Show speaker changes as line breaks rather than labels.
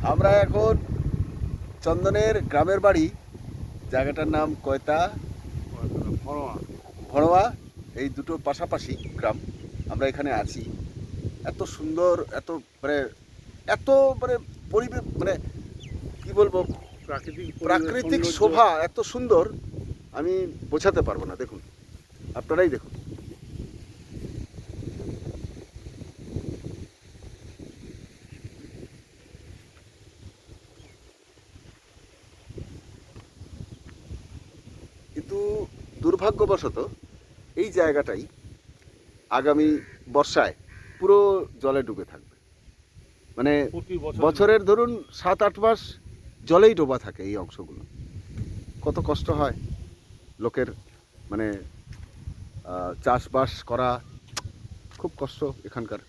আমরা এখন চন্দনের গ্রামের বাড়ি, জায়গাটার নাম কয়তা ভড়োয়া, এই দুটো পাশাপাশি গ্রাম। আমরা এখানে আছি। এত সুন্দর, এত মানে এত মানে পরিবেশ, মানে কি বলবো, প্রাকৃতিক শোভা এত সুন্দর, আমি বোঝাতে পারবো না। দেখুন, আপনারাই দেখুন। কিন্তু দুর্ভাগ্যবশত এই জায়গাটাই আগামী বর্ষায় পুরো জলে ডুবে থাকবে। মানে বছরের ধরুন 7-8 মাস জলেই ডোবা থাকে এই অংশগুলো। কত কষ্ট হয় লোকের, মানে চাষবাস করা খুব কষ্ট এখানকার।